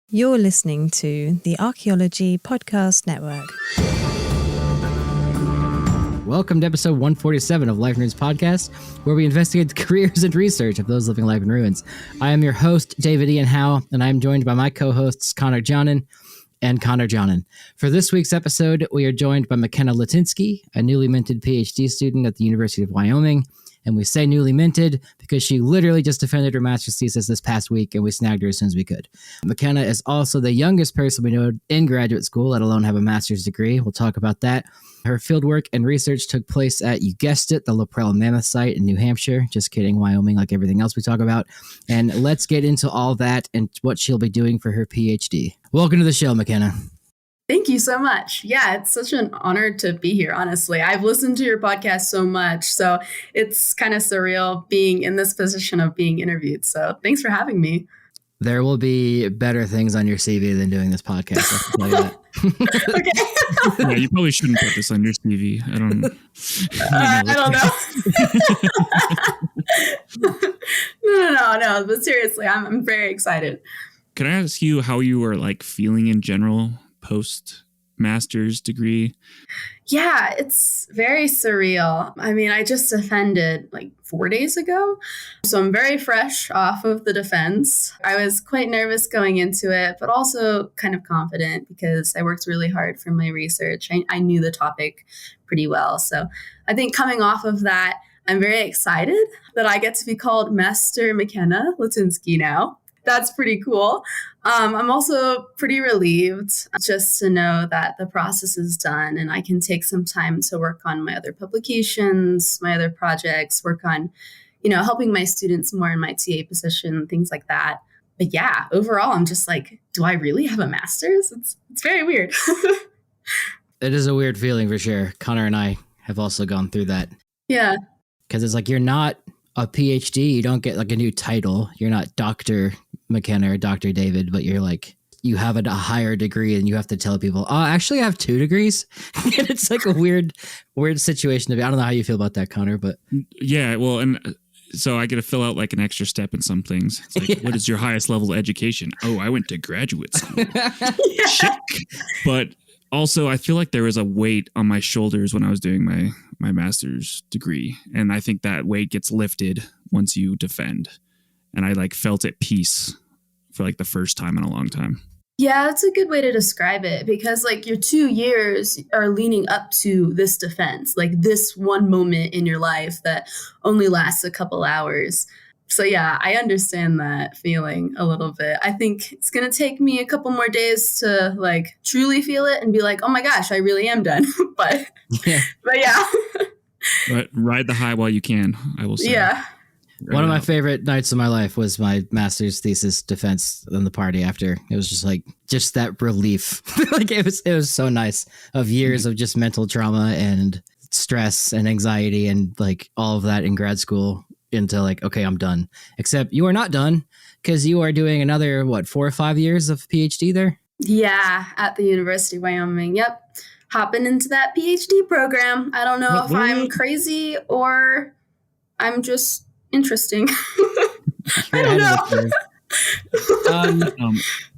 You're listening to the Archaeology Podcast Network. Welcome to episode 147 of Life in Ruins Podcast, where we investigate the careers and research of those living life in ruins. I am your host, David Ian Howe, and I am joined by my co-hosts, Connor Johnnon and Connor Johnnon. For this week's episode, we are joined by McKenna Litynski, a newly minted PhD student at the University of Wyoming. And we say newly minted because she literally just defended her master's thesis this past week, and we snagged her as soon as we could. McKenna is also the youngest person we know in graduate school, let alone have a master's degree. We'll talk about that. Her fieldwork and research took place at, you guessed it, the Prele Mammoth site in New Hampshire. Just kidding, Wyoming, like everything else we talk about. And let's get into all that and what she'll be doing for her PhD. Welcome to the show, McKenna. Thank you so much. Yeah, it's such an honor to be here, honestly. I've listened to your podcast so much, so it's kind of surreal being in this position of being interviewed. So thanks for having me. There will be better things on your CV than doing this podcast. I can tell you that. Okay. Yeah, you probably shouldn't put this on your CV. I don't know. No. But seriously, I'm very excited. Can I ask you how you are feeling in general post-master's degree? Yeah, it's very surreal. I mean, I just defended 4 days ago, so I'm very fresh off of the defense. I was quite nervous going into it, but also kind of confident because I worked really hard for my research. I knew the topic pretty well. So I think coming off of that, I'm very excited that I get to be called Master McKenna Litynski now. That's pretty cool. I'm also pretty relieved just to know that the process is done and I can take some time to work on my other publications, my other projects, work on, helping my students more in my TA position, things like that. But yeah, overall, I'm just do I really have a master's? It's very weird. It is a weird feeling for sure. Connor and I have also gone through that. Yeah. Because it's you're not a PhD, you don't get a new title. You're not Dr. McKenna or Dr. David, but you're you have a higher degree and you have to tell people, oh, actually I have 2 degrees. And it's a weird situation to be. I don't know how you feel about that, Connor, but. Yeah, well, and so I get to fill out an extra step in some things. It's What is your highest level of education? Oh, I went to graduate school. Check. But also I feel like there was a weight on my shoulders when I was doing my master's degree. And I think that weight gets lifted once you defend. And I felt at peace for the first time in a long time. Yeah, that's a good way to describe it because your 2 years are leaning up to this defense, this one moment in your life that only lasts a couple hours. So yeah, I understand that feeling a little bit. I think it's going to take me a couple more days to truly feel it and be oh my gosh, I really am done. but yeah. But ride the high while you can, I will say. Yeah. One of my favorite nights of my life was my master's thesis defense and the party after. It was just that relief. It was so nice of years of just mental trauma and stress and anxiety and all of that in grad school into okay, I'm done. Except you are not done because you are doing another 4 or 5 years of PhD there? Yeah, at the University of Wyoming. Yep. Hopping into that PhD program. I don't know if I'm crazy or I'm just interesting. I don't know.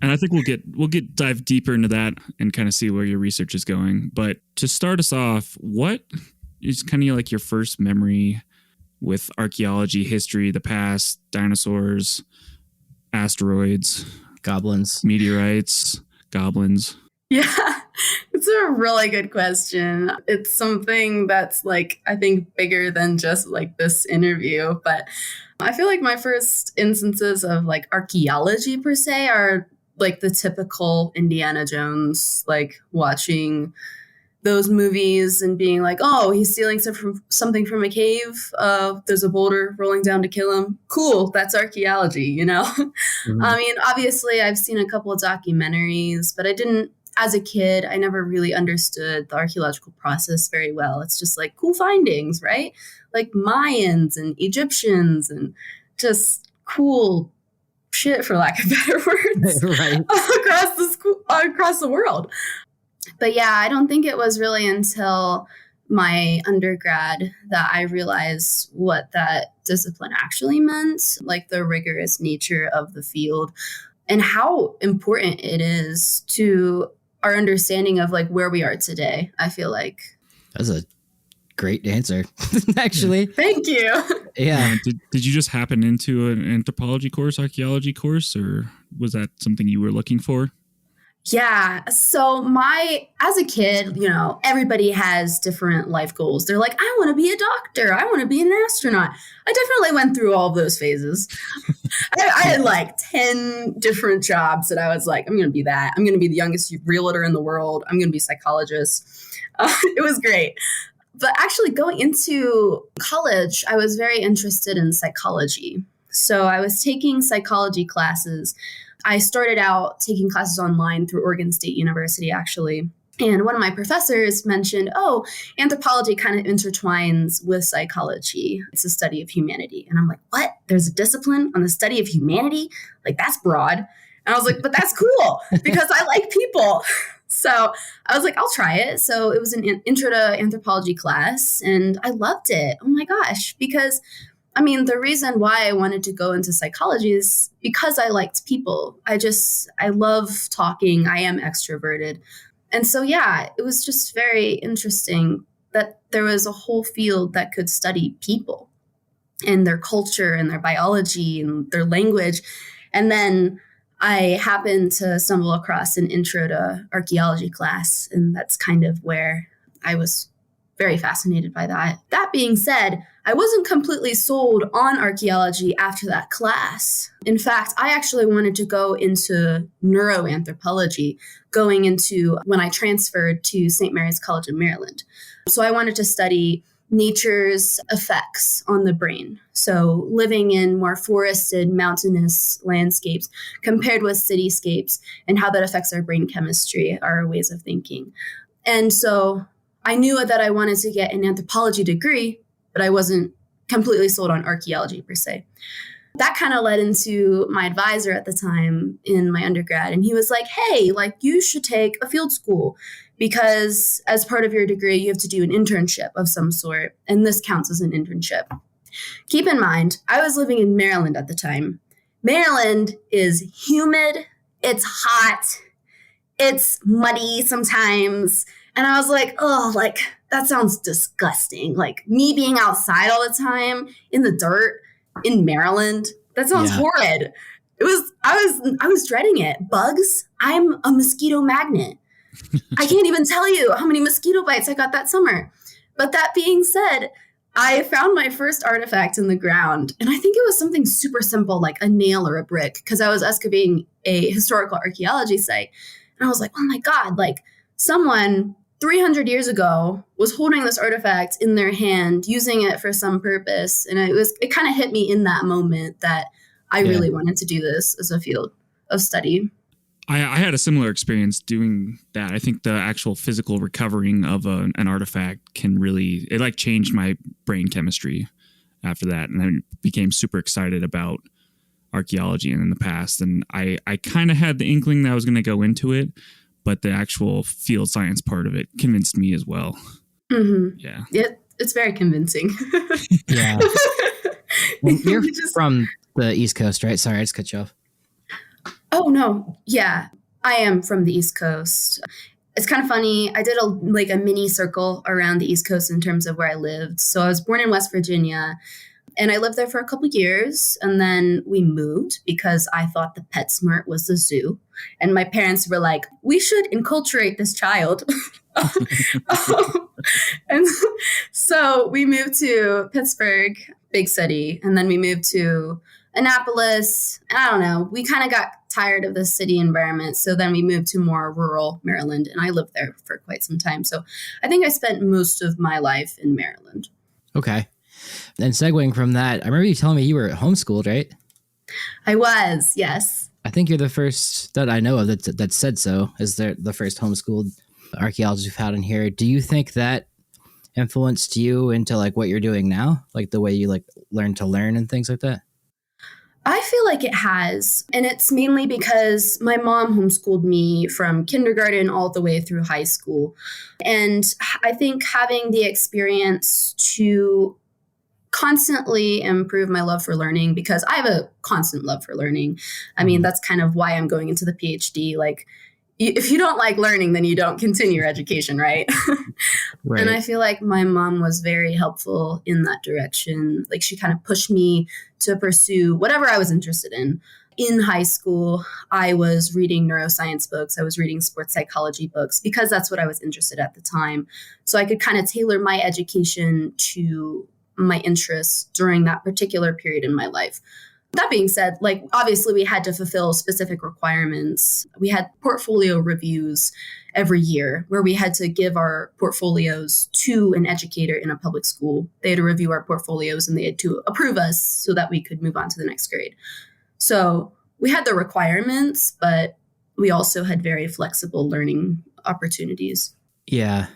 And I think we'll dive deeper into that and kind of see where your research is going. But to start us off, what is kind of your first memory with archaeology, history, the past, dinosaurs, asteroids, goblins, meteorites, goblins? Yeah, it's a really good question. It's something that's I think bigger than just this interview. But I feel my first instances of archaeology per se are the typical Indiana Jones, watching those movies and being oh, he's stealing something from a cave. There's a boulder rolling down to kill him. Cool. That's archaeology, Mm-hmm. I mean, obviously I've seen a couple of documentaries, but as a kid, I never really understood the archaeological process very well. It's just cool findings, right? Mayans and Egyptians and just cool shit, for lack of better words, right. across the world. But yeah, I don't think it was really until my undergrad that I realized what that discipline actually meant, the rigorous nature of the field. and how important it is to our understanding of like where we are today, I feel like. That's a great answer, actually. Thank you. Yeah. Did you just happen into an anthropology course, archaeology course, or was that something you were looking for? Yeah. So as a kid, everybody has different life goals. They're like, I want to be a doctor. I want to be an astronaut. I definitely went through all of those phases. I had like 10 different jobs that I was like, I'm going to be that. I'm going to be the youngest realtor in the world. I'm going to be a psychologist. It was great. But actually going into college, I was very interested in psychology. So I was taking psychology classes. I started out taking classes online through Oregon State University, actually. And one of my professors mentioned, anthropology kind of intertwines with psychology. It's a study of humanity. And I'm like, what? There's a discipline on the study of humanity? Like, that's broad. And I was like, but that's cool because I like people. So I was like, I'll try it. So it was an intro to anthropology class, and I loved it. Oh my gosh, because the reason why I wanted to go into psychology is because I liked people. I love talking. I am extroverted. And so, yeah, it was just very interesting that there was a whole field that could study people and their culture and their biology and their language. And then I happened to stumble across an intro to archaeology class, and that's kind of where I was very fascinated by that. That being said, I wasn't completely sold on archaeology after that class. In fact, I actually wanted to go into neuroanthropology going into when I transferred to St. Mary's College in Maryland. So I wanted to study nature's effects on the brain. So living in more forested, mountainous landscapes compared with cityscapes and how that affects our brain chemistry, our ways of thinking. And so I knew that I wanted to get an anthropology degree, but I wasn't completely sold on archaeology per se. That kind of led into my advisor at the time in my undergrad. And he was like, hey, you should take a field school because as part of your degree, you have to do an internship of some sort. And this counts as an internship. Keep in mind, I was living in Maryland at the time. Maryland is humid. It's hot. It's muddy sometimes. And I was like, that sounds disgusting. Me being outside all the time in the dirt in Maryland, that sounds horrid. I was dreading it. Bugs, I'm a mosquito magnet. I can't even tell you how many mosquito bites I got that summer. But that being said, I found my first artifact in the ground. And I think it was something super simple, like a nail or a brick, because I was excavating a historical archaeology site. And I was like, oh my God, someone 300 years ago was holding this artifact in their hand, using it for some purpose. And it kind of hit me in that moment that I really wanted to do this as a field of study. I had a similar experience doing that. I think the actual physical recovering of an artifact can really, it changed my brain chemistry after that. And I became super excited about archaeology in the past. And I kind of had the inkling that I was going to go into it, but the actual field science part of it convinced me as well. Mm-hmm. Yeah. It's very convincing. Yeah. Well, you're from the East Coast, right? Sorry, I just cut you off. Oh, no. Yeah, I am from the East Coast. It's kind of funny. I did a mini circle around the East Coast in terms of where I lived. So I was born in West Virginia, and I lived there for a couple of years. And then we moved because I thought the PetSmart was the zoo. And my parents were like, we should enculturate this child. And so we moved to Pittsburgh, big city. And then we moved to Annapolis. And I don't know. We kind of got tired of the city environment. So then we moved to more rural Maryland. And I lived there for quite some time. So I think I spent most of my life in Maryland. Okay. And segueing from that, I remember you telling me you were homeschooled, right? I was, yes. I think you're the first that I know of that said so. Is there the first homeschooled archaeologist we've had in here? Do you think that influenced you into what you're doing now? The way you learn to learn and things like that? I feel like it has. And it's mainly because my mom homeschooled me from kindergarten all the way through high school. And I think having the experience to constantly improve my love for learning, because I have a constant love for learning. I mean, that's kind of why I'm going into the PhD. Like, if you don't like learning, then you don't continue your education, right? Right. And I feel like my mom was very helpful in that direction. Like, she kind of pushed me to pursue whatever I was interested in. In high school, I was reading neuroscience books. I was reading sports psychology books because that's what I was interested in at the time. So I could kind of tailor my education to my interests during that particular period in my life. That being said, like, obviously we had to fulfill specific requirements. We had portfolio reviews every year where we had to give our portfolios to an educator in a public school. They had to review our portfolios and they had to approve us so that we could move on to the next grade. So we had the requirements, but we also had very flexible learning opportunities. Yeah.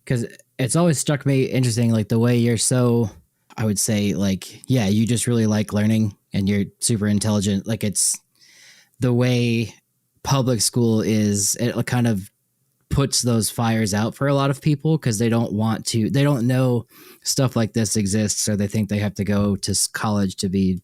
Because it's always struck me interesting, like the way you're so, I would say, like, yeah, you just really like learning and you're super intelligent. Like, it's the way public school is, it kind of puts those fires out for a lot of people because they don't know stuff like this exists, or they think they have to go to college to be,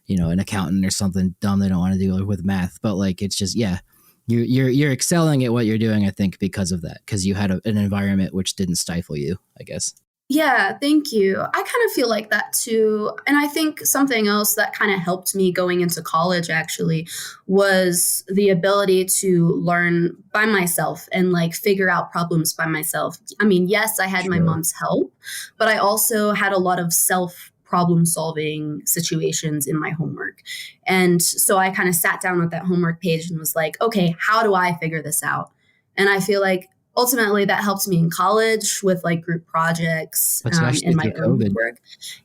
an accountant or something dumb they don't want to do with math. But like, it's just, yeah, you're excelling at what you're doing, I think, because of that, because you had an environment which didn't stifle you, I guess. Yeah, thank you. I kind of feel like that too. And I think something else that kind of helped me going into college actually was the ability to learn by myself and like figure out problems by myself. I mean, yes, I had my mom's help, but I also had a lot of problem solving situations in my homework. And so I kind of sat down with that homework page and was like, okay, how do I figure this out? And I feel like ultimately that helps me in college with like group projects and my own work.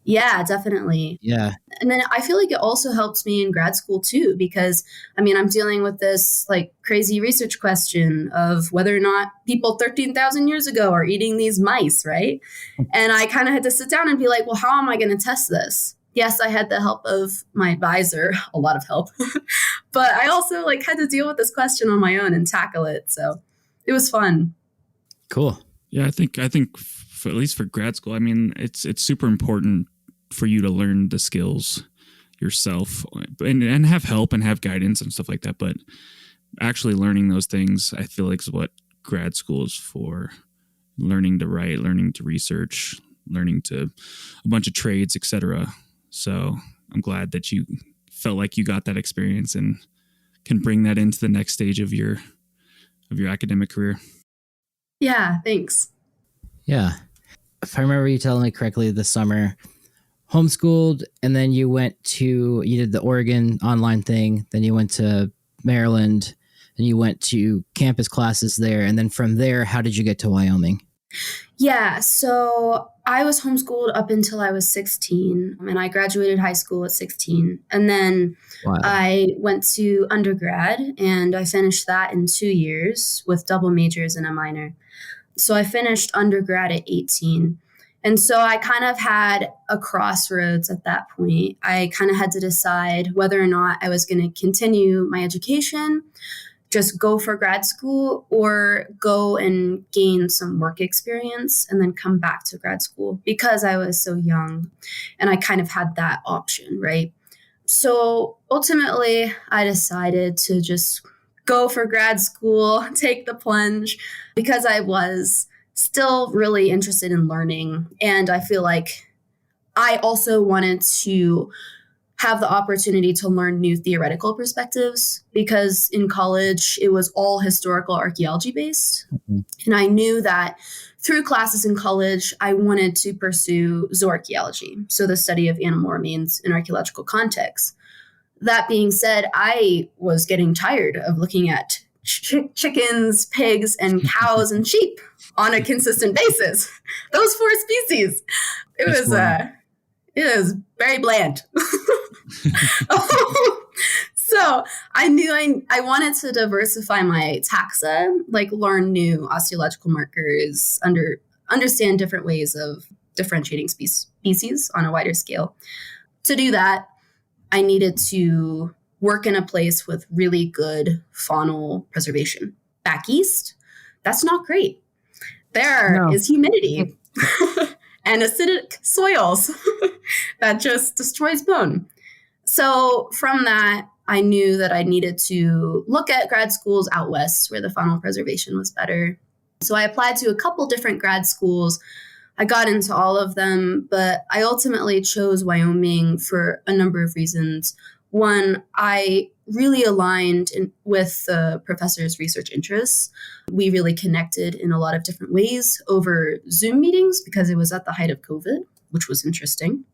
Yeah, definitely. Yeah. And then I feel like it also helps me in grad school too, because I mean, I'm dealing with this like crazy research question of whether or not people 13,000 years ago are eating these mice, right? And I kind of had to sit down and be like, well, how am I going to test this? Yes, I had the help of my advisor, a lot of help, but I also like had to deal with this question on my own and tackle it. So it was fun. Cool. Yeah, I think for, at least for grad school, I mean, it's super important for you to learn the skills yourself and have help and have guidance and stuff like that. But actually learning those things, I feel like, is what grad school is for. Learning to write, learning to research, learning to a bunch of trades, etc. So I'm glad that you felt like you got that experience and can bring that into the next stage of your academic career. Yeah, thanks. Yeah. If I remember you telling me correctly, this summer, homeschooled, and then you did the Oregon online thing, then you went to Maryland, and you went to campus classes there. And then from there, how did you get to Wyoming? Yeah, so I was homeschooled up until I was 16, and I graduated high school at 16. And then I went to undergrad, and I finished that in 2 years with double majors and a minor. So I finished undergrad at 18. And so I kind of had a crossroads at that point. I kind of had to decide whether or not I was going to continue my education, just go for grad school, or go and gain some work experience and then come back to grad school, because I was so young and I kind of had that option, right? So ultimately, I decided to just go for grad school, take the plunge, because I was still really interested in learning. And I feel like I also wanted to have the opportunity to learn new theoretical perspectives, because in college, it was all historical archaeology based. Mm-hmm. And I knew that through classes in college, I wanted to pursue zooarchaeology, so the study of animal remains in archaeological contexts. That being said, I was getting tired of looking at chickens, pigs, and cows and sheep on a consistent basis. Those 4 species. It was very bland. So I knew I wanted to diversify my taxa, like learn new osteological markers, understand different ways of differentiating species on a wider scale. To do that, I needed to work in a place with really good faunal preservation. Back east, that's not great. There is humidity. and acidic soils that just destroys bone. So from that, I knew that I needed to look at grad schools out west where the faunal preservation was better. So I applied to a couple different grad schools. I got into all of them, but I ultimately chose Wyoming for a number of reasons. One, I really aligned with the professor's research interests. We really connected in a lot of different ways over Zoom meetings because it was at the height of COVID, which was interesting.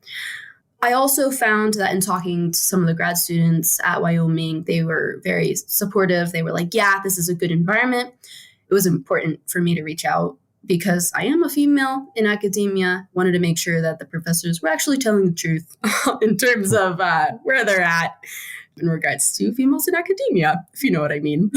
I also found that in talking to some of the grad students at Wyoming, they were very supportive. They were like, yeah, this is a good environment. It was important for me to reach out because I am a female in academia, wanted to make sure that the professors were actually telling the truth in terms of where they're at in regards to females in academia, if you know what I mean.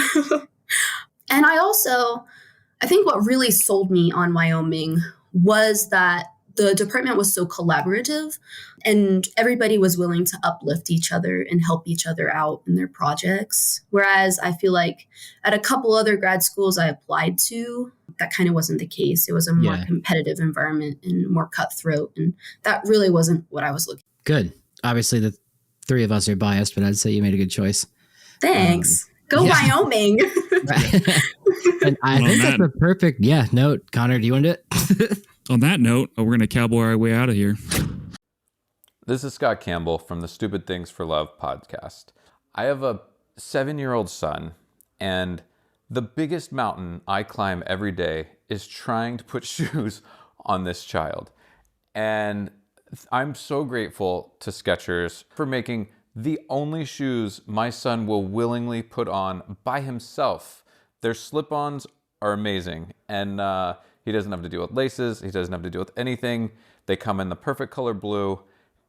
And I think what really sold me on Wyoming was that the department was so collaborative and everybody was willing to uplift each other and help each other out in their projects. Whereas I feel like at a couple other grad schools I applied to, that kind of wasn't the case. It was a more competitive environment and more cutthroat. And that really wasn't what I was looking for. Good. Obviously, the three of us are biased, but I'd say you made a good choice. Thanks. Go Wyoming. And I think that's a perfect note. Connor, do you want to do it? On that note, we're going to cowboy our way out of here. This is Scott Campbell from the Stupid Things for Love podcast. I have a 7-year-old son, and the biggest mountain I climb every day is trying to put shoes on this child. And I'm so grateful to Skechers for making the only shoes my son will willingly put on by himself. Their slip-ons are amazing, and he doesn't have to deal with laces. He doesn't have to deal with anything. They come in the perfect color blue.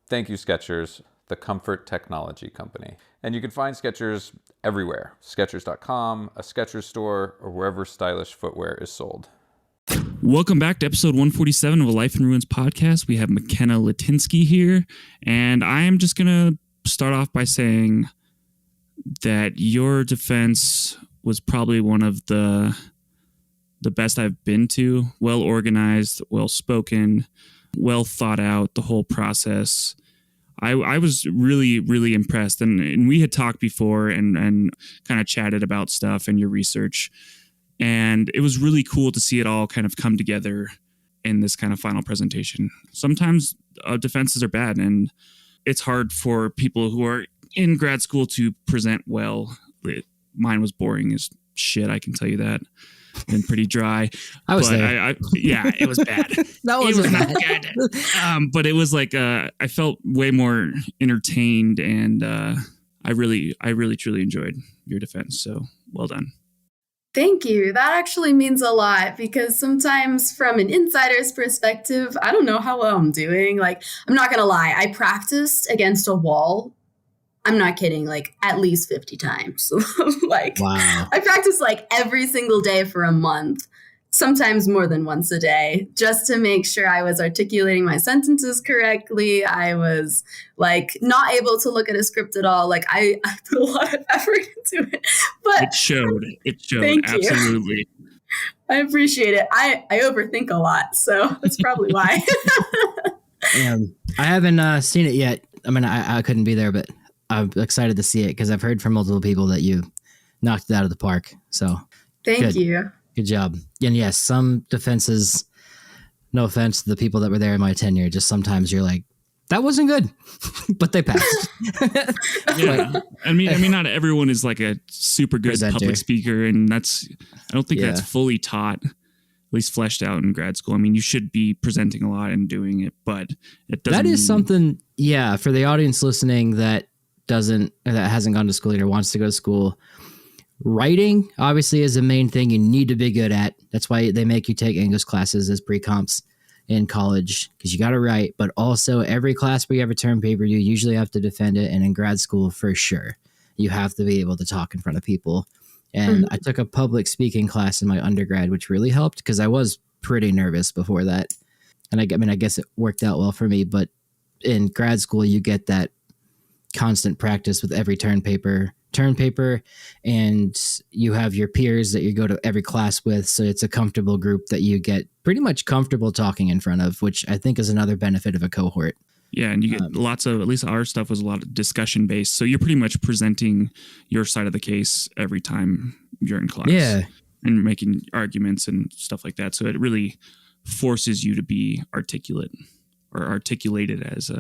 Thank you, Skechers, the comfort technology company. And you can find Skechers everywhere. Skechers.com, a Skechers store, or wherever stylish footwear is sold. Welcome back to episode 147 of a Life in Ruins podcast. We have McKenna Litynski here, and I am just going to start off by saying that your defense was probably one of the best I've been to. Well organized, well spoken, well thought out, the whole process. I was really, really impressed. And we had talked before and kind of chatted about stuff and your research. And it was really cool to see it all kind of come together in this kind of final presentation. Sometimes defenses are bad, and it's hard for people who are in grad school to present well. Mine was boring as shit, I can tell you that. And pretty dry. I was there. It was bad. That wasn't not good. But it was like I felt way more entertained, and I really truly enjoyed your defense. So well done. Thank you. That actually means a lot because sometimes from an insider's perspective, I don't know how well I'm doing. Like, I'm not going to lie. I practiced against a wall. I'm not kidding, like at least 50 times. Wow. I practiced like every single day for a month, sometimes more than once a day, just to make sure I was articulating my sentences correctly. I was like not able to look at a script at all. Like I put a lot of effort into it. But it showed. Thank Absolutely. You. I appreciate it. I overthink a lot, so that's probably why. I haven't seen it yet. I mean, I couldn't be there, but I'm excited to see it because I've heard from multiple people that you knocked it out of the park. So thank you. Good job. And yes, some defenses, no offense to the people that were there in my tenure, just sometimes you're like, that wasn't good, but they passed. Yeah. I mean, not everyone is like a super good presenter. Public speaker, and I don't think that's fully taught, at least fleshed out in grad school. I mean, you should be presenting a lot and doing it, but it doesn't. That is something, for the audience listening that hasn't gone to school yet or wants to go to school. Writing obviously is the main thing you need to be good at. That's why they make you take English classes as pre-comps in college, because you got to write. But also every class where you have a term paper, you usually have to defend it. And in grad school, for sure, you have to be able to talk in front of people. And I took a public speaking class in my undergrad, which really helped because I was pretty nervous before that. And I guess it worked out well for me. But in grad school, you get that constant practice with every term paper term paper, and you have your peers that you go to every class with. So it's a comfortable group that you get pretty much comfortable talking in front of, which I think is another benefit of a cohort. Yeah, and you get lots of, at least our stuff was a lot of discussion based. So you're pretty much presenting your side of the case every time you're in class. Yeah. And making arguments and stuff like that. So it really forces you to be articulate or articulated, as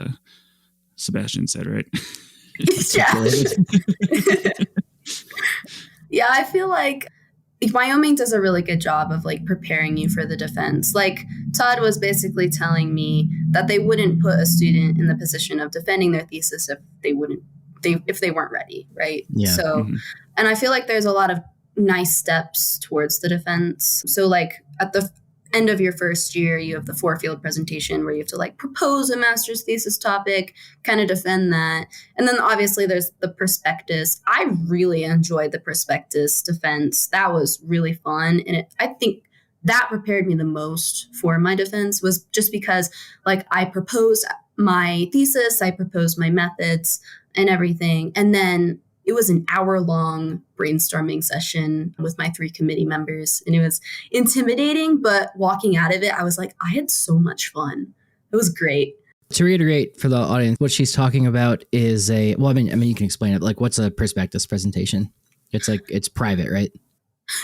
Sebastian said, right? Yeah, I feel like Wyoming does a really good job of like preparing you for the defense. Like Todd was basically telling me that they wouldn't put a student in the position of defending their thesis if they weren't ready, right? Yeah. So, and I feel like there's a lot of nice steps towards the defense. So like at the end of your first year, you have the 4-field presentation where you have to like propose a master's thesis topic, kind of defend that. And then obviously there's the prospectus. I really enjoyed the prospectus defense. That was really fun. And I think that prepared me the most for my defense, was just because like I proposed my thesis, I proposed my methods and everything. And then it was an hour-long brainstorming session with my 3 committee members, and it was intimidating, but walking out of it, I was like, I had so much fun. It was great. To reiterate for the audience, what she's talking about is you can explain it. Like, what's a prospectus presentation? It's private, right?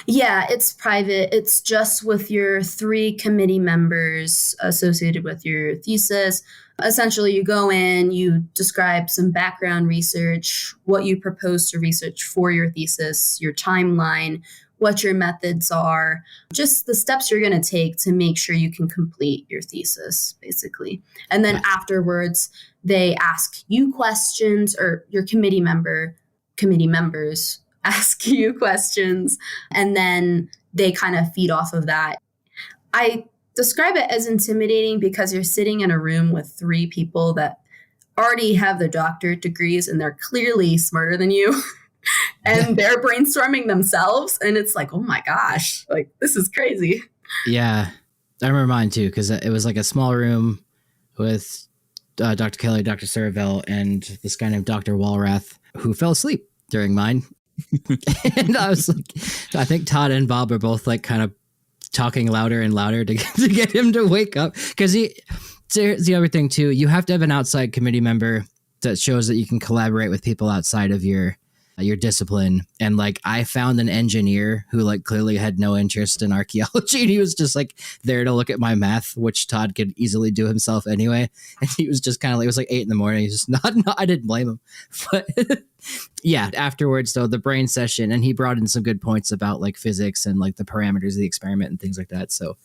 Yeah, it's private. It's just with your 3 committee members associated with your thesis. Essentially, you go in, you describe some background research, what you propose to research for your thesis, your timeline, what your methods are, just the steps you're going to take to make sure you can complete your thesis, basically. And then afterwards, they ask you questions, or your committee members ask you questions, and then they kind of feed off of that. I describe it as intimidating because you're sitting in a room with 3 people that already have their doctorate degrees and they're clearly smarter than you and they're brainstorming themselves. And it's like, oh my gosh, like this is crazy. Yeah, I remember mine too, because it was like a small room with Dr. Kelly, Dr. Saravel, and this guy named Dr. Walrath, who fell asleep during mine. And I was like, I think Todd and Bob are both like kind of talking louder and louder to get him to wake up. Because here's the other thing too, you have to have an outside committee member that shows that you can collaborate with people outside of your discipline. And like, I found an engineer who like clearly had no interest in archaeology, and he was just like there to look at my math, which Todd could easily do himself anyway. And he was just kind of like, it was like 8 a.m. He's just not, I didn't blame him. But yeah, afterwards though, the brain session, and he brought in some good points about like physics and like the parameters of the experiment and things like that. So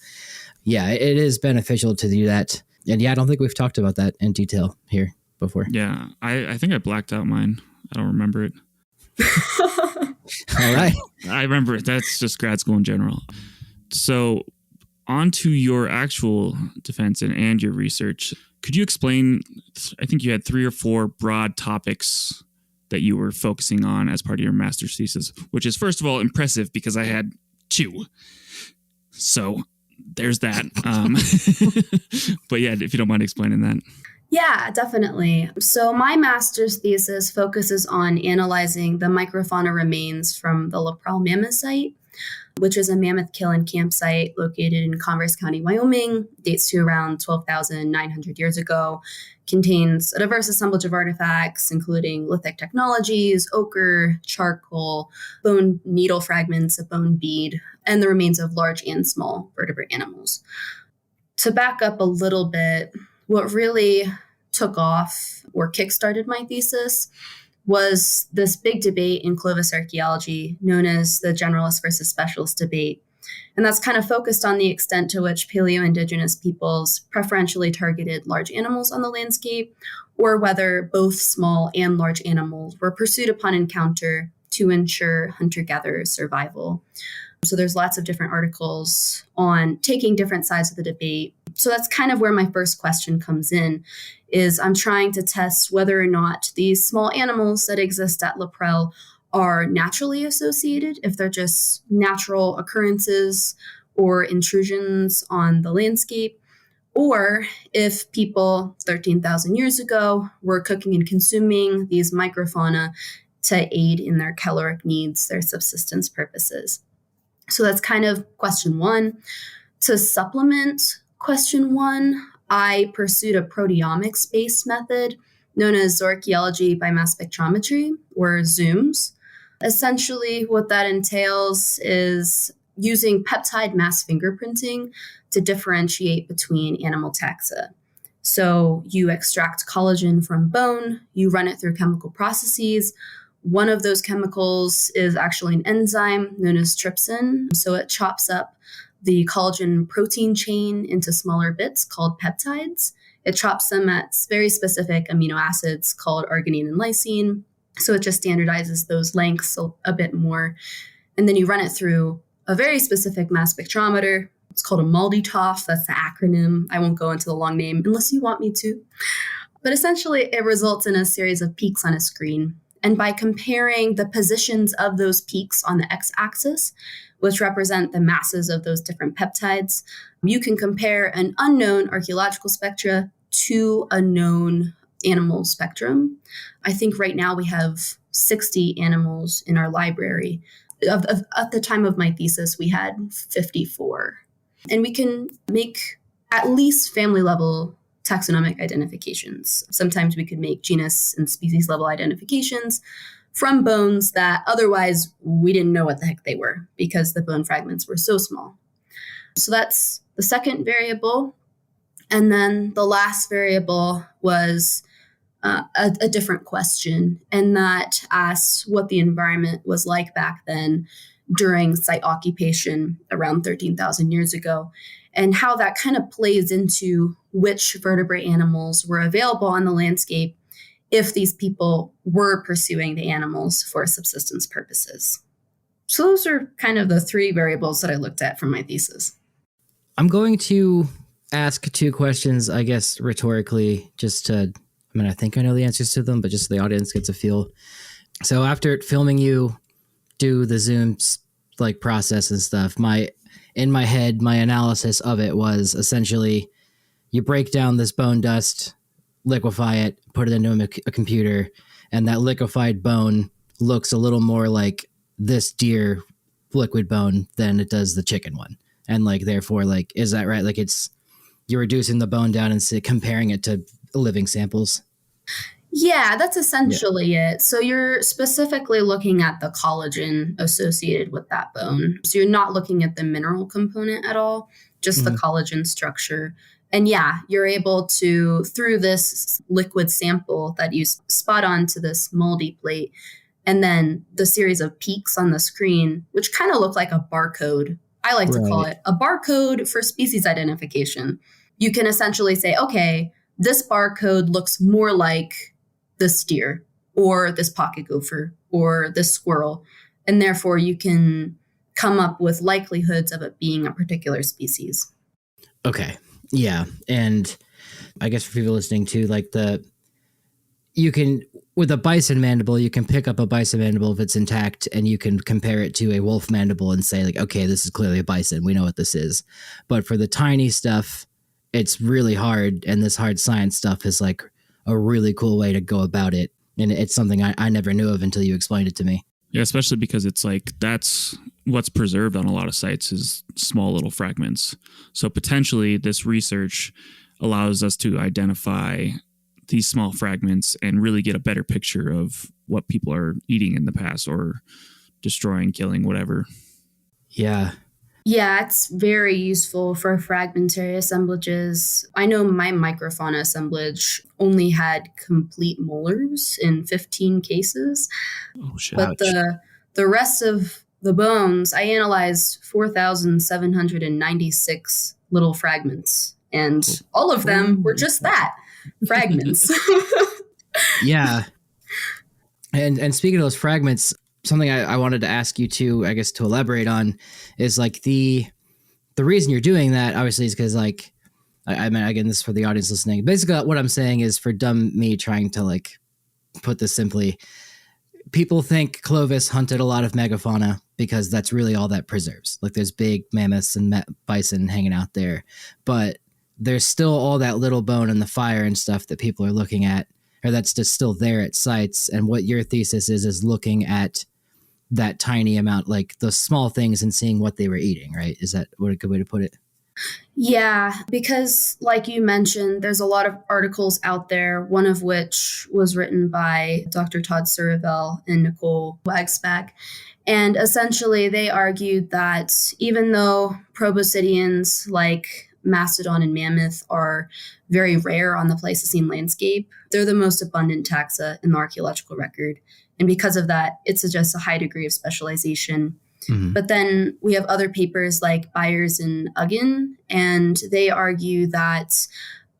yeah, it is beneficial to do that. And yeah, I don't think we've talked about that in detail here before. Yeah, I think I blacked out mine. I don't remember it. All right. I remember it. That's just grad school in general. So on to your actual defense and your research. Could you explain, I think you had 3 or 4 broad topics that you were focusing on as part of your master's thesis, which is first of all impressive because I had 2. So there's that. But yeah, if you don't mind explaining that. Yeah, definitely. So my master's thesis focuses on analyzing the microfauna remains from the Prele Mammoth site, which is a mammoth kill and campsite located in Converse County, Wyoming, dates to around 12,900 years ago, contains a diverse assemblage of artifacts, including lithic technologies, ochre, charcoal, bone needle fragments, a bone bead, and the remains of large and small vertebrate animals. To back up a little bit, what really took off or kickstarted my thesis was this big debate in Clovis archaeology known as the generalist versus specialist debate. And that's kind of focused on the extent to which paleo-indigenous peoples preferentially targeted large animals on the landscape, or whether both small and large animals were pursued upon encounter to ensure hunter-gatherer survival. So there's lots of different articles on taking different sides of the debate. So that's kind of where my first question comes in, is I'm trying to test whether or not these small animals that exist at Prele are naturally associated, if they're just natural occurrences or intrusions on the landscape, or if people 13,000 years ago were cooking and consuming these microfauna to aid in their caloric needs, their subsistence purposes. So that's kind of question one. To supplement question one, I pursued a proteomics-based method known as Archaeology by mass spectrometry, or ZOOMS. Essentially, what that entails is using peptide mass fingerprinting to differentiate between animal taxa. So you extract collagen from bone, you run it through chemical processes. One of those chemicals is actually an enzyme known as trypsin. So it chops up the collagen protein chain into smaller bits called peptides. It chops them at very specific amino acids called arginine and lysine. So it just standardizes those lengths a bit more. And then you run it through a very specific mass spectrometer. It's called a MALDI-TOF. That's the acronym. I won't go into the long name unless you want me to. But essentially, it results in a series of peaks on a screen. And by comparing the positions of those peaks on the x-axis, which represent the masses of those different peptides, you can compare an unknown archaeological spectra to a known animal spectrum. I think right now we have 60 animals in our library. At the time of my thesis, we had 54. And we can make at least family level taxonomic identifications. Sometimes we could make genus and species level identifications from bones that otherwise we didn't know what the heck they were because the bone fragments were so small. So that's the second variable. And then the last variable was a different question, and that asks what the environment was like back then during site occupation around 13,000 years ago, and how that kind of plays into which vertebrate animals were available on the landscape if these people were pursuing the animals for subsistence purposes. So those are kind of the three variables that I looked at from my thesis. I'm going to ask two questions, I guess, rhetorically, I think I know the answers to them, but just so the audience gets a feel. So after filming you do the Zooms process and stuff, in my head, my analysis of it was essentially you break down this bone dust, liquefy it, put it into a computer, and that liquefied bone looks a little more like this deer liquid bone than it does the chicken one. And therefore, is that right? You're reducing the bone down and comparing it to living samples. Yeah, that's essentially it. So you're specifically looking at the collagen associated with that bone. So you're not looking at the mineral component at all, just the collagen structure. And yeah, you're able to, through this liquid sample that you spot onto this moldy plate, and then the series of peaks on the screen, which kind of look like a barcode. I like to call it a barcode for species identification. You can essentially say, okay, this barcode looks more like this deer or this pocket gopher or this squirrel. And therefore you can come up with likelihoods of it being a particular species. Okay. Yeah. And I guess for people listening to with a bison mandible, you can pick up a bison mandible if it's intact and you can compare it to a wolf mandible and say okay, this is clearly a bison. We know what this is. But for the tiny stuff, it's really hard. And this hard science stuff is a really cool way to go about it. And it's something I never knew of until you explained it to me. Yeah, especially because it's that's what's preserved on a lot of sites is small little fragments. So potentially this research allows us to identify these small fragments and really get a better picture of what people are eating in the past or destroying, killing, whatever. Yeah. Yeah, it's very useful for fragmentary assemblages. I know my microfauna assemblage only had complete molars in 15 cases. Oh, shit. But the rest of the bones, I analyzed 4,796 little fragments. And all of them were just that, fragments. Yeah. And speaking of those fragments, something I wanted to ask you to, I guess, to elaborate on is the reason you're doing that obviously is because I mean, again, this is for the audience listening. Basically what I'm saying is for dumb me trying to put this simply, people think Clovis hunted a lot of megafauna because that's really all that preserves. There's big mammoths and bison hanging out there, but there's still all that little bone in the fire and stuff that people are looking at or that's just still there at sites. And what your thesis is looking at that tiny amount, like the small things, and seeing what they were eating, right? Is that what a good way to put it? Yeah, because like you mentioned, there's a lot of articles out there, one of which was written by Dr. Todd Survell and Nicole Wagsback. And essentially, they argued that even though proboscideans like Mastodon and Mammoth are very rare on the Pleistocene landscape, they're the most abundant taxa in the archaeological record. And because of that, it suggests a high degree of specialization. Mm-hmm. But then we have other papers like Byers and Uggan, and they argue that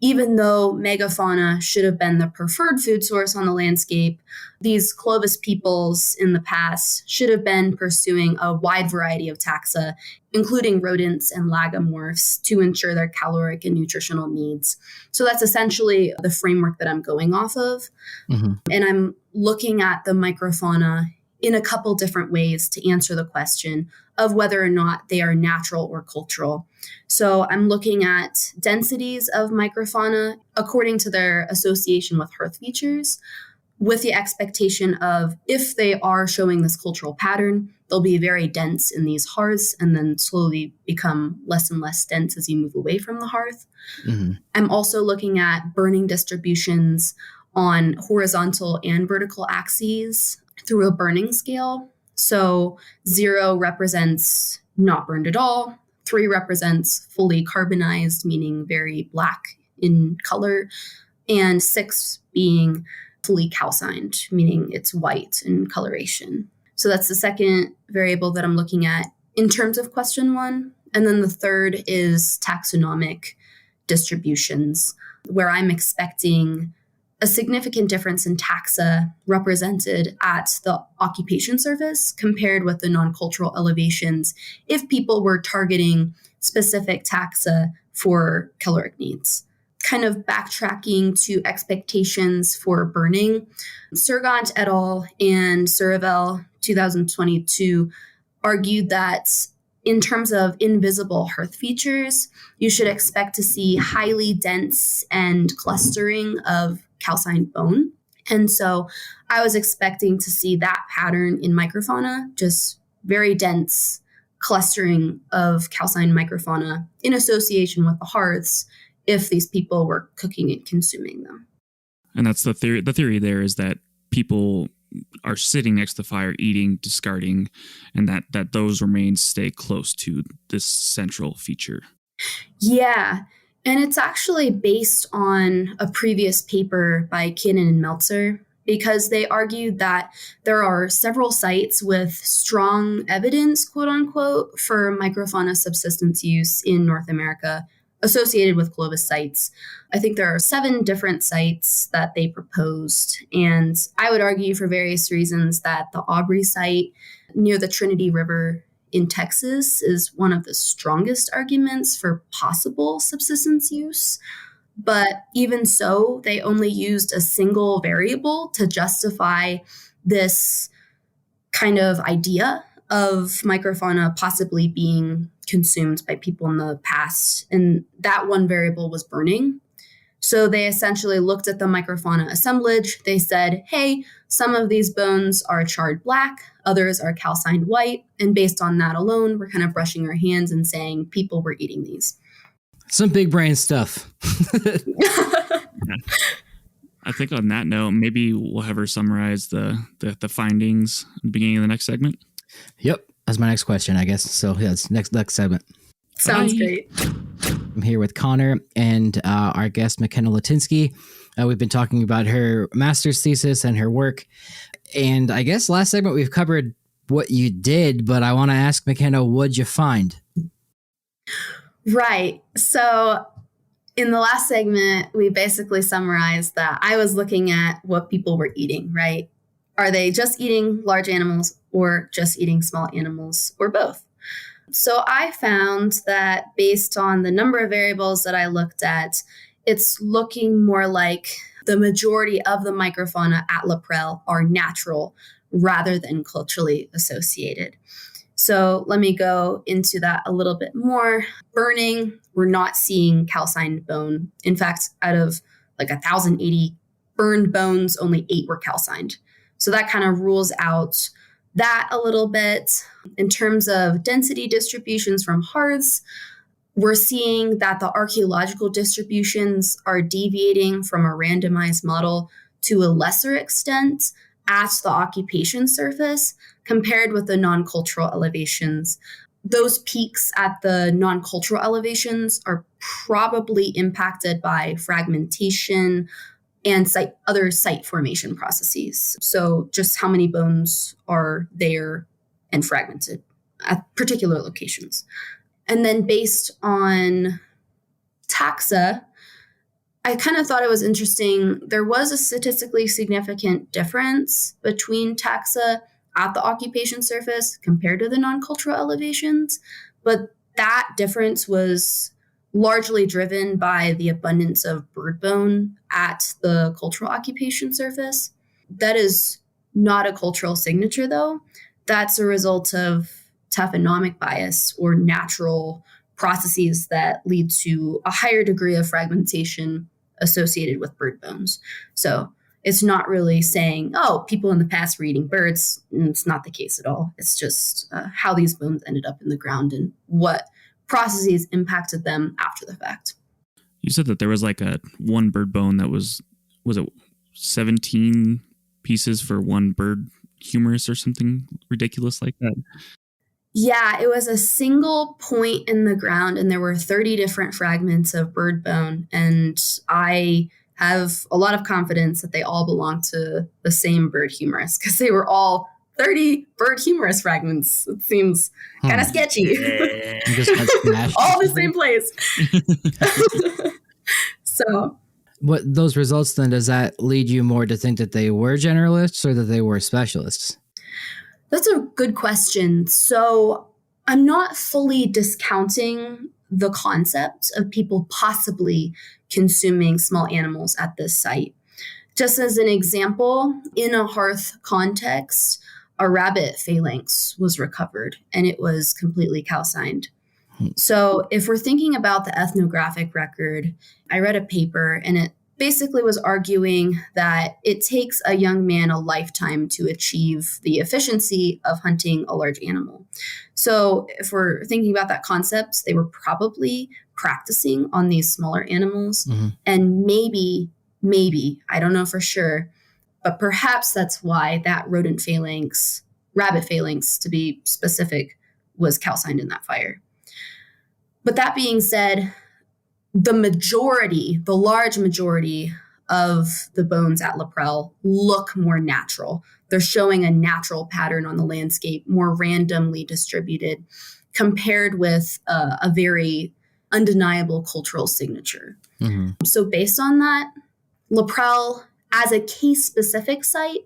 even though megafauna should have been the preferred food source on the landscape, these Clovis peoples in the past should have been pursuing a wide variety of taxa, including rodents and lagomorphs, to ensure their caloric and nutritional needs. So that's essentially the framework that I'm going off of. Mm-hmm. And I'm looking at the microfauna in a couple different ways to answer the question of whether or not they are natural or cultural. So I'm looking at densities of microfauna according to their association with hearth features, with the expectation of if they are showing this cultural pattern, they'll be very dense in these hearths and then slowly become less and less dense as you move away from the hearth. Mm-hmm. I'm also looking at burning distributions on horizontal and vertical axes through a burning scale. So 0 represents not burned at all. 3 represents fully carbonized, meaning very black in color. And 6 being fully calcined, meaning it's white in coloration. So that's the second variable that I'm looking at in terms of question 1. And then the third is taxonomic distributions, where I'm expecting a significant difference in taxa represented at the occupation surface compared with the non-cultural elevations if people were targeting specific taxa for caloric needs. Kind of backtracking to expectations for burning, Sergant et al. And Survell 2022 argued that in terms of invisible hearth features, you should expect to see highly dense and clustering of calcined bone. And so I was expecting to see that pattern in microfauna, just very dense clustering of calcined microfauna in association with the hearths if these people were cooking and consuming them. And that's the theory. The theory there is that people are sitting next to the fire, eating, discarding, and that those remains stay close to this central feature. Yeah. And it's actually based on a previous paper by Kinnan and Meltzer, because they argued that there are several sites with strong evidence, quote unquote, for microfauna subsistence use in North America associated with Clovis sites. I think there are 7 different sites that they proposed. And I would argue for various reasons that the Aubrey site near the Trinity River in Texas is one of the strongest arguments for possible subsistence use. But even so, they only used a single variable to justify this kind of idea of microfauna possibly being consumed by people in the past. And that one variable was burning. So they essentially looked at the microfauna assemblage. They said, hey, some of these bones are charred black, others are calcined white. And based on that alone, we're kind of brushing our hands and saying people were eating these. Some big brain stuff. I think on that note, maybe we'll have her summarize the findings at the beginning of the next segment. Yep. That's my next question, I guess. So yeah, it's next segment. Sounds great. I'm here with Connor and our guest, McKenna Litynski. We've been talking about her master's thesis and her work. And I guess last segment we've covered what you did, but I want to ask McKenna, what'd you find? Right. So in the last segment, we basically summarized that I was looking at what people were eating, right? Are they just eating large animals or just eating small animals or both? So I found that based on the number of variables that I looked at, it's looking more like the majority of the microfauna at La Prele are natural rather than culturally associated. So let me go into that a little bit more. Burning, we're not seeing calcined bone. In fact, out of like 1,080 burned bones, only 8 were calcined. So that kind of rules out that a little bit. In terms of density distributions from hearths, we're seeing that the archaeological distributions are deviating from a randomized model to a lesser extent at the occupation surface compared with the non-cultural elevations. Those peaks at the non-cultural elevations are probably impacted by fragmentation and other site formation processes. So just how many bones are there and fragmented at particular locations. And then based on taxa, I kind of thought it was interesting. There was a statistically significant difference between taxa at the occupation surface compared to the non-cultural elevations, but that difference was largely driven by the abundance of bird bone at the cultural occupation surface. That is not a cultural signature, though. That's a result of taphonomic bias or natural processes that lead to a higher degree of fragmentation associated with bird bones. So it's not really saying, oh, people in the past were eating birds. It's not the case at all. It's just how these bones ended up in the ground and what processes impacted them after the fact. You said that there was like one bird bone that was it 17 pieces for one bird humerus or something ridiculous like that? Yeah, it was a single point in the ground and there were 30 different fragments of bird bone. And I have a lot of confidence that they all belong to the same bird humerus because they were all 30 bird humerus fragments. It seems kind of sketchy. All the same place. So what those results then, does that lead you more to think that they were generalists or that they were specialists? That's a good question. So I'm not fully discounting the concept of people possibly consuming small animals at this site. Just as an example, in a hearth context, a rabbit phalanx was recovered and it was completely calcined. So if we're thinking about the ethnographic record, I read a paper and it basically was arguing that it takes a young man a lifetime to achieve the efficiency of hunting a large animal. So if we're thinking about that concept, they were probably practicing on these smaller animals. Mm-hmm. And maybe, I don't know for sure, but perhaps that's why that rodent phalanx, rabbit phalanx to be specific, was calcined in that fire. But that being said, the large majority of the bones at La Prele look more natural. They're showing a natural pattern on the landscape, more randomly distributed, compared with a very undeniable cultural signature. Mm-hmm. So based on that, La Prele, as a case-specific site,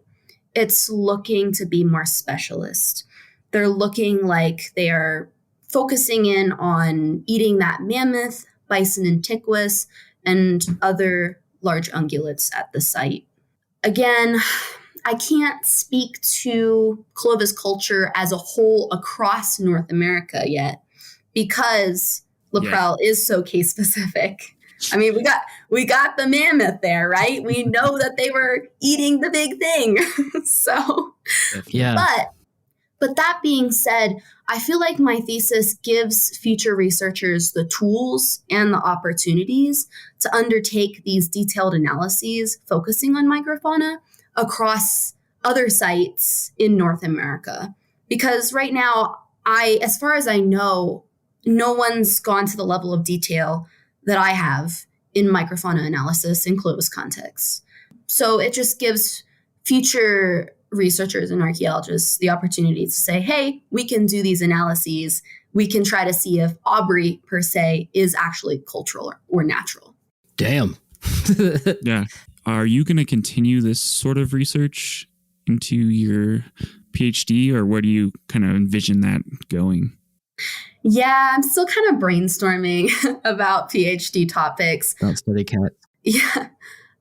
it's looking to be more specialist. They're looking like they are focusing in on eating that mammoth, bison antiquus, and other large ungulates at the site. Again, I can't speak to Clovis culture as a whole across North America yet because La Prele is so case specific. I mean, we got the mammoth there, right? We know that they were eating the big thing. So, yeah. But that being said, I feel like my thesis gives future researchers the tools and the opportunities to undertake these detailed analyses focusing on microfauna across other sites in North America. Because right now, as far as I know, no one's gone to the level of detail that I have in microfauna analysis in Clovis contexts. So it just gives future researchers and archaeologists the opportunity to say, hey, we can do these analyses. We can try to see if Aubrey per se is actually cultural or natural. Damn. Yeah. Are you going to continue this sort of research into your PhD, or where do you kind of envision that going? Yeah, I'm still kind of brainstorming about PhD topics. Don't study cat. Yeah,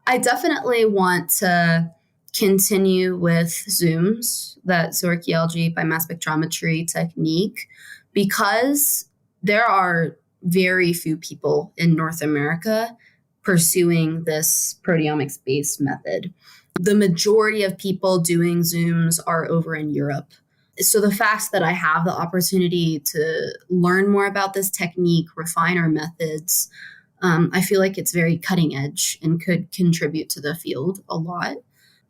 I definitely want to continue with zooms, that zooarchaeology by mass spectrometry technique, because there are very few people in North America pursuing this proteomics-based method. The majority of people doing Zooms are over in Europe. So the fact that I have the opportunity to learn more about this technique, refine our methods, I feel like it's very cutting edge and could contribute to the field a lot.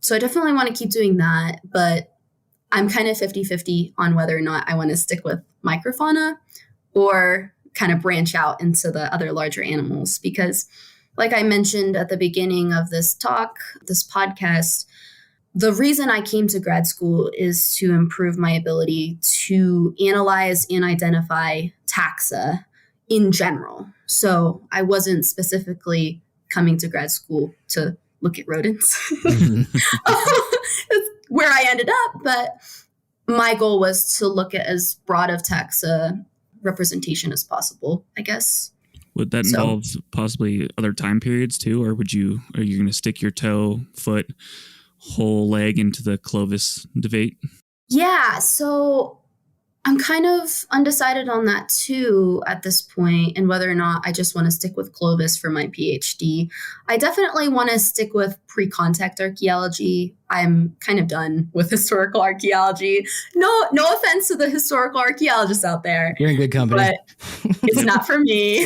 So I definitely want to keep doing that, but I'm kind of 50-50 on whether or not I want to stick with microfauna or kind of branch out into the other larger animals. Because like I mentioned at the beginning of this talk, this podcast, the reason I came to grad school is to improve my ability to analyze and identify taxa in general. So I wasn't specifically coming to grad school to look at rodents. That's where I ended up. But my goal was to look at as broad of taxa representation as possible, I guess. Would that involve possibly other time periods too? Or are you going to stick your toe, foot, whole leg into the Clovis debate? Yeah, so I'm kind of undecided on that too at this point, and whether or not I just want to stick with Clovis for my PhD. I definitely want to stick with pre-contact archaeology. I'm kind of done with historical archaeology. No offense to the historical archaeologists out there. You're in good company. But it's not for me.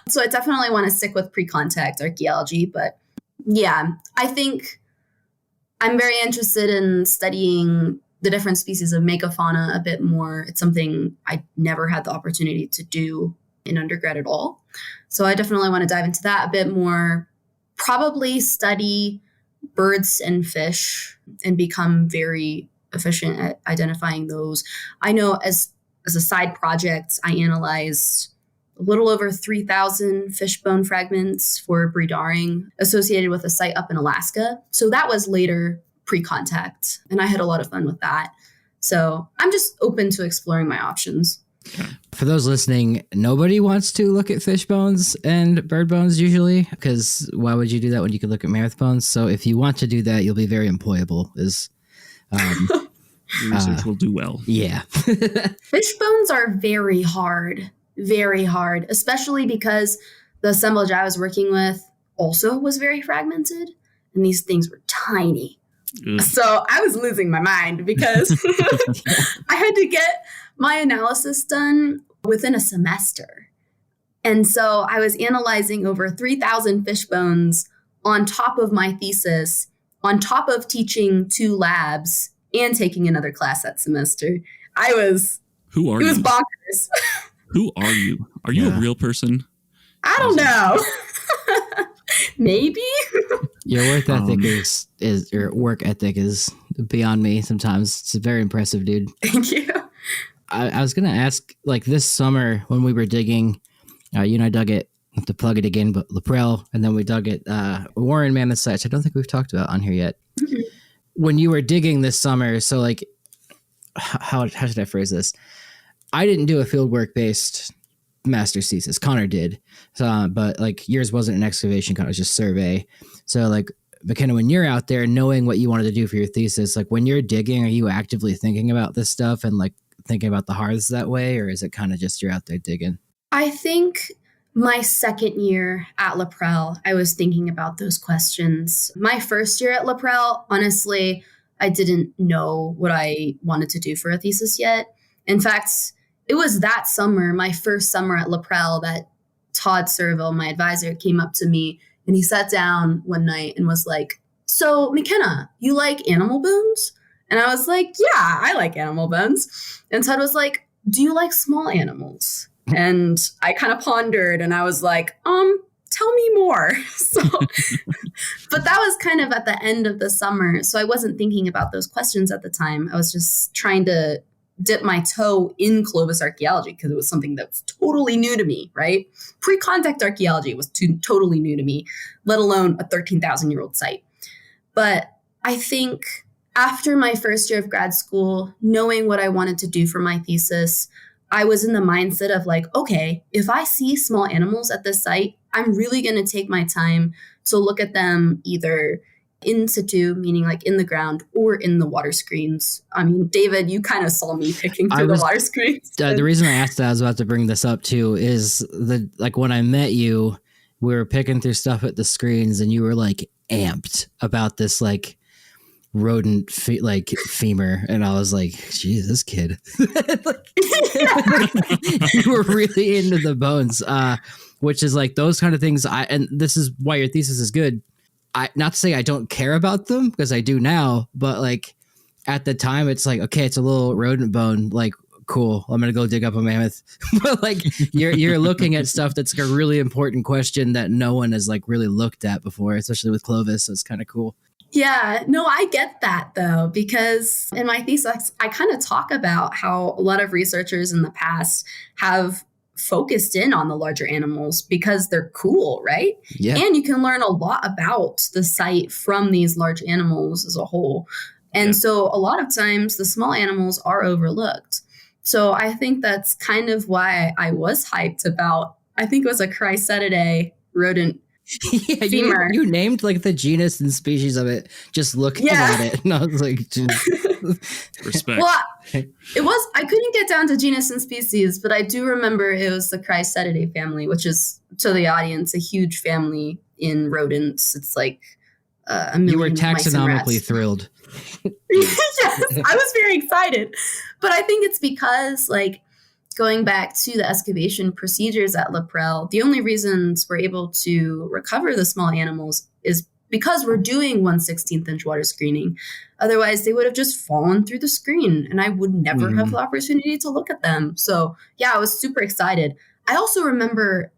So I definitely want to stick with pre-contact archaeology. But yeah, I think I'm very interested in studying the different species of Microfauna a bit more. It's something I never had the opportunity to do in undergrad at all. So I definitely want to dive into that a bit more, probably study birds and fish and become very efficient at identifying those. I know as a side project, I analyzed a little over 3,000 fish bone fragments for breedaring associated with a site up in Alaska. So that was later pre-contact, and I had a lot of fun with that. So I'm just open to exploring my options. For those listening, nobody wants to look at fish bones and bird bones usually, because why would you do that when you could look at mammoth bones? So if you want to do that, you'll be very employable. Research will do well. Yeah. Fish bones are very hard, especially because the assemblage I was working with also was very fragmented, and these things were tiny. Ugh. So I was losing my mind because I had to get my analysis done within a semester. And so I was analyzing over 3,000 fish bones on top of my thesis, on top of teaching 2 labs and taking another class that semester. Who are you? It was bonkers. Who are you? Are you a real person? I don't know. Maybe. Your work ethic is your work ethic is beyond me sometimes. It's very impressive, dude. Thank you. I was gonna ask, like, this summer when we were digging, you and I dug it, not to plug it again, but Prele, and then we dug it Warren Mammoth sites. I don't think we've talked about on here yet. Mm-hmm. When you were digging this summer, so like, how should I phrase this? I didn't do a fieldwork based master's thesis. Connor did, but like yours wasn't an excavation, it was just survey. So like, McKenna, when you're out there knowing what you wanted to do for your thesis, like when you're digging, are you actively thinking about this stuff and like thinking about the hearths that way, or is it kind of just you're out there digging? I think my second year at Prele, I was thinking about those questions. My first year at Prele, honestly, I didn't know what I wanted to do for a thesis yet. In fact, it was that summer, my first summer at Prele, that Todd Serville, my advisor, came up to me and he sat down one night and was like, "So, McKenna, you like animal bones?" And I was like, "Yeah, I like animal bones." And Todd was like, "Do you like small animals?" And I kind of pondered and I was like, tell me more. But that was kind of at the end of the summer. So I wasn't thinking about those questions at the time. I was just trying to dip my toe in Clovis archaeology because it was something that was totally new to me, right? Pre-contact archaeology was totally new to me, let alone a 13,000-year-old site. But I think after my first year of grad school, knowing what I wanted to do for my thesis, I was in the mindset of like, okay, if I see small animals at this site, I'm really going to take my time to look at them either in situ, meaning like in the ground, or in the water screens. I mean, David, you kind of saw me picking through the water screens. The reason I asked that, I was about to bring this up too, is when I met you, we were picking through stuff at the screens and you were like amped about this like rodent femur, and I was like, geez, this kid. You were really into the bones, which is like those kind of things. And this is why your thesis is good. Not to say I don't care about them, because I do now, but like at the time it's like, okay, it's a little rodent bone, like cool, I'm gonna go dig up a mammoth. But like you're looking at stuff that's like a really important question that no one has like really looked at before, especially with Clovis. So it's kind of cool. Yeah, no, I get that though, because in my thesis, I kind of talk about how a lot of researchers in the past have focused in on the larger animals because they're cool, right? Yeah. And you can learn a lot about the site from these large animals as a whole. And so a lot of times the small animals are overlooked. So I think that's kind of why I was hyped about, I think it was a Chrysetidae rodent Yeah, femur. you named like the genus and species of it just looking at it, and I was like, Respect. Well, it was, I couldn't get down to genus and species, but I do remember it was the Chrysetidae family, which is, to the audience, a huge family in rodents. It's like a million. You were mice and rats. taxonomically thrilled. Yes, I was very excited. But I think it's because, like, going back to the excavation procedures at Prele, the only reasons we're able to recover the small animals is because we're doing 1/16 inch water screening. Otherwise, they would have just fallen through the screen and I would never have the opportunity to look at them. So yeah, I was super excited. I also remember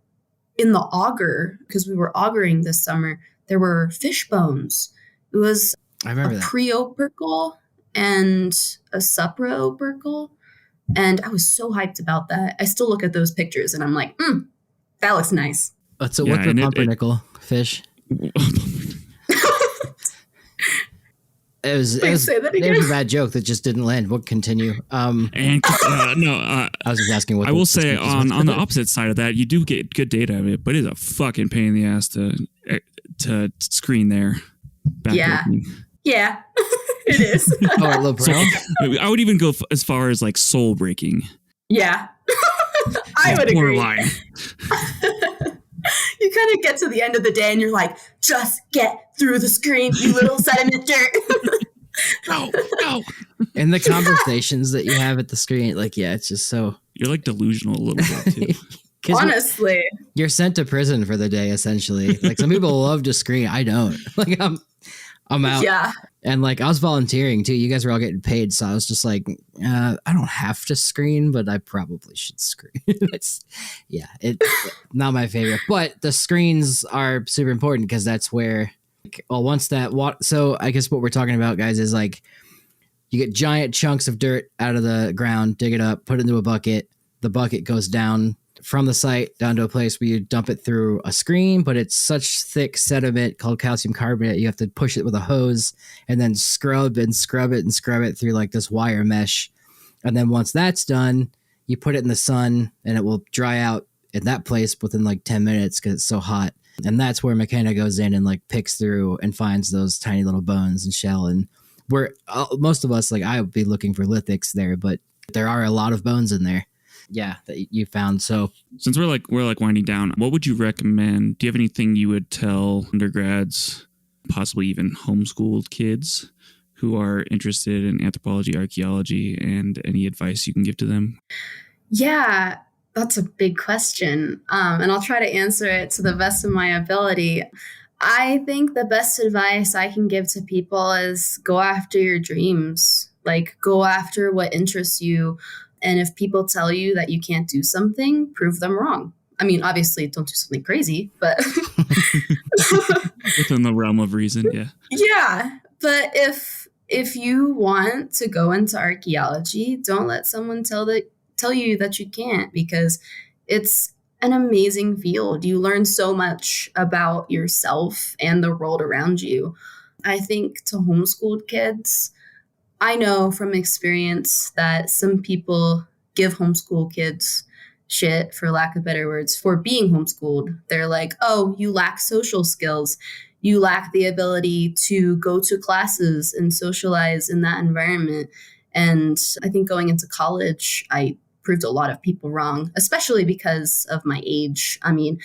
in the auger, because we were augering this summer, there were fish bones. It was I remember a that. preopercle and a supraopercle. And I was so hyped about that. I still look at those pictures and I'm like, that looks nice. What's the pumpernickel fish? It was Say that again. It was a bad joke that just didn't land. We'll continue. I was just asking what I will say on the opposite side of that, you do get good data of it, but it's a fucking pain in the ass to screen there. Yeah, it is. Oh, at Prele? I would even go as far as like soul breaking. Yeah, I would agree. Borderline. You kind of get to the end of the day and you're like, just get through the screen, you little sediment dirt. No. And the conversations that you have at the screen, like, yeah, it's just so... You're like delusional a little bit too. Honestly. You're sent to prison for the day, essentially. Like, some people love to screen. I don't. Like, I'm out. Yeah. And like, I was volunteering too. You guys were all getting paid. So I was just like, I don't have to screen, but I probably should screen. It's not my favorite, but the screens are super important because that's where, once that so I guess what we're talking about, guys, is like, you get giant chunks of dirt out of the ground, dig it up, put it into a bucket. The bucket goes down from the site down to a place where you dump it through a screen, but it's such thick sediment called calcium carbonate, you have to push it with a hose and then scrub it through like this wire mesh. And then once that's done, you put it in the sun and it will dry out in that place within like 10 minutes because it's so hot. And that's where McKenna goes in and like picks through and finds those tiny little bones and shell. And where most of us, like, I would be looking for lithics there, but there are a lot of bones in there. Yeah, that you found. So since we're winding down, what would you recommend? Do you have anything you would tell undergrads, possibly even homeschooled kids who are interested in anthropology, archaeology, and any advice you can give to them? Yeah, that's a big question. And I'll try to answer it to the best of my ability. I think the best advice I can give to people is go after your dreams. Like, go after what interests you. And if people tell you that you can't do something, prove them wrong. I mean, obviously, don't do something crazy, but within the realm of reason, yeah. Yeah, but if you want to go into archaeology, don't let someone tell you that you can't, because it's an amazing field. You learn so much about yourself and the world around you. I think to homeschooled kids, I know from experience that some people give homeschool kids shit, for lack of better words, for being homeschooled. They're like, oh, you lack social skills. you lack the ability to go to classes and socialize in that environment. And I think going into college, I proved a lot of people wrong, especially because of my age. I mean,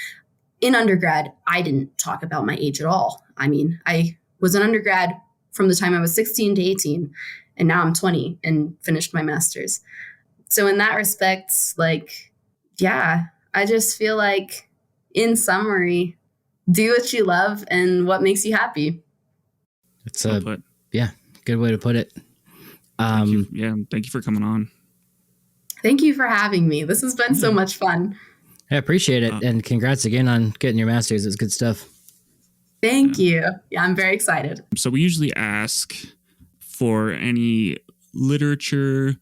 in undergrad, I didn't talk about my age at all. I mean, I was an undergrad from the time I was 16 to 18, and now I'm 20 and finished my master's. So in that respect, like, yeah, I just feel like, in summary, do what you love and what makes you happy. It's good way to put it. Thank you for coming on. Thank you for having me. This has been so much fun. I appreciate it. And congrats again on getting your master's. It's good stuff. Thank you. Yeah, I'm very excited. So we usually ask for any literature,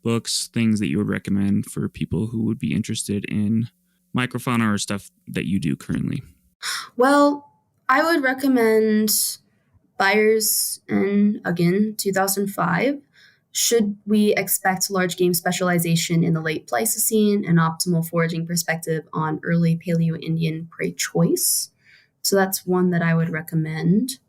books, things that you would recommend for people who would be interested in microfauna or stuff that you do currently. Well, I would recommend Byers and Ugin, 2005. Should we expect large game specialization in the late Pleistocene and optimal foraging perspective on early Paleo-Indian prey choice? So that's one that I would recommend.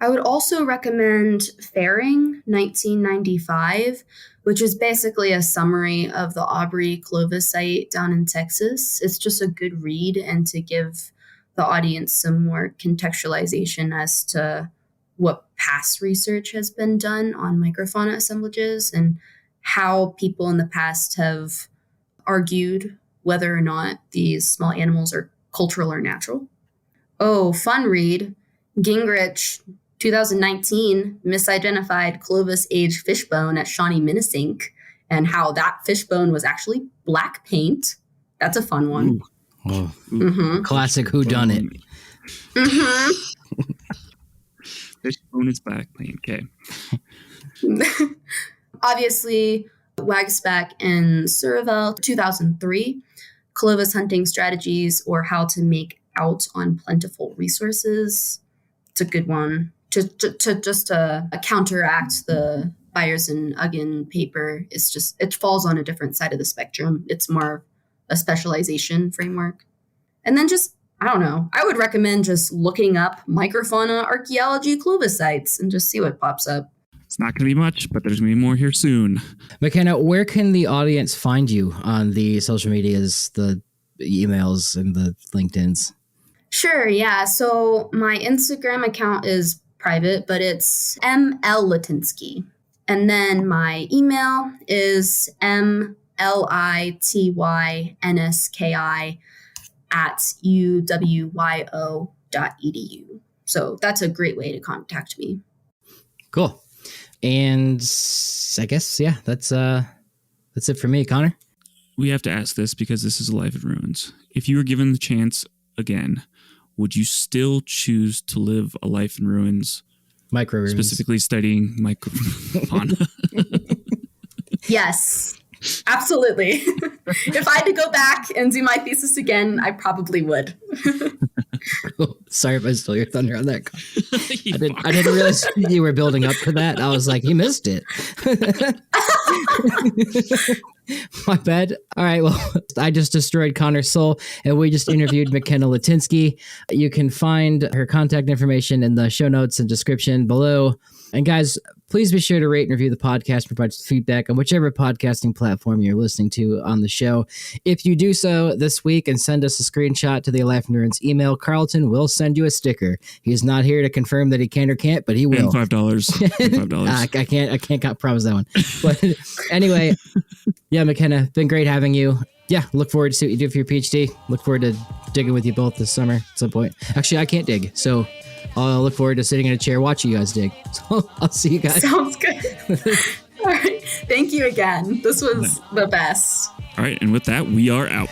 I would also recommend Faring, 1995, which is basically a summary of the Aubrey Clovis site down in Texas. It's just a good read and to give the audience some more contextualization as to what past research has been done on microfauna assemblages and how people in the past have argued whether or not these small animals are cultural or natural. Oh, fun read. Gingrich, 2019, misidentified Clovis-aged fishbone at Shawnee-Minisink and how that fishbone was actually black paint. That's a fun one. Ooh. Oh, mm-hmm. Classic whodunit. Mm-hmm. Fishbone is black paint. Okay. Obviously, Wagsback and Suravel, 2003, Clovis hunting strategies or how to make out on plentiful resources. It's a good one. To counteract the Byers and Ugin paper, it falls on a different side of the spectrum. It's more a specialization framework. And then I don't know, I would recommend just looking up microfauna archaeology Clovis sites and just see what pops up. It's not going to be much, but there's going to be more here soon. McKenna, where can the audience find you on the social medias, the emails, and the LinkedIns? Sure, yeah. So my Instagram account is private, but it's ML Litynski. And then my email is MLITYNSKI@uwyo.edu. So that's a great way to contact me. Cool. And I guess, yeah, that's it for me. Connor? We have to ask this because this is a Life in Ruins. If you were given the chance again, would you still choose to live a life in ruins? Micro ruins. Specifically studying microfauna. Yes, absolutely. If I had to go back and do my thesis again, I probably would. Sorry if I stole your thunder on that. I didn't realize you were building up to that. I was like, you missed it. My bad. All right. Well, I just destroyed Connor's soul, and we just interviewed McKenna Litynski. You can find her contact information in the show notes and description below. And guys, please be sure to rate and review the podcast, provide feedback on whichever podcasting platform you're listening to on the show. If you do so this week and send us a screenshot to the Life in Ruins email, Carlton will send you a sticker. He's not here to confirm that he can or can't, but he will. And $5. I can't promise that one. But anyway, yeah, McKenna, been great having you. Yeah, look forward to see what you do for your PhD. Look forward to digging with you both this summer at some point. Actually, I can't dig, so I'll look forward to sitting in a chair watching you guys dig. So I'll see you guys. Sounds good. All right. Thank you again. This was the best. All right. And with that, we are out.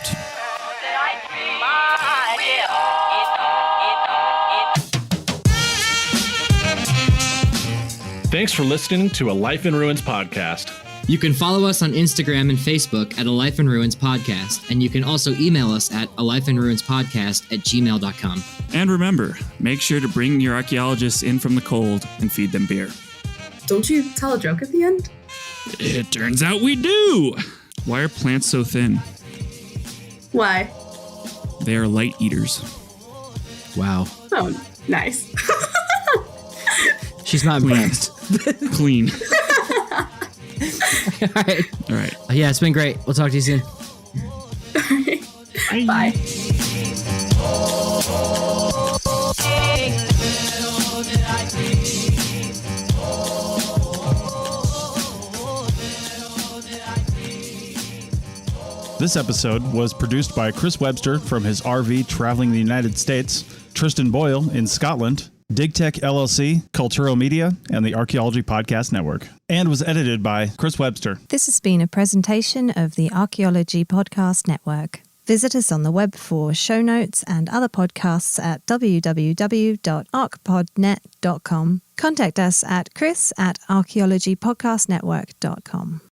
Thanks for listening to a Life in Ruins podcast. You can follow us on Instagram and Facebook at A Life in Ruins Podcast, and you can also email us at alifeinruinspodcast@gmail.com. And remember, make sure to bring your archaeologists in from the cold and feed them beer. Don't you tell a joke at the end? It turns out we do! Why are plants so thin? Why? They are light eaters. Wow. Oh, Nice. She's not impressed. Clean. All right. All right. Yeah, it's been great. We'll talk to you soon. Bye. This episode was produced by Chris Webster from his RV traveling the United States, Tristan Boyle in Scotland, DigTech LLC, Culturo Media, and the Archaeology Podcast Network, and was edited by Chris Webster. This has been a presentation of the Archaeology Podcast Network. Visit us on the web for show notes and other podcasts at www.archpodnet.com. Contact us at chris@archaeologypodcastnetwork.com.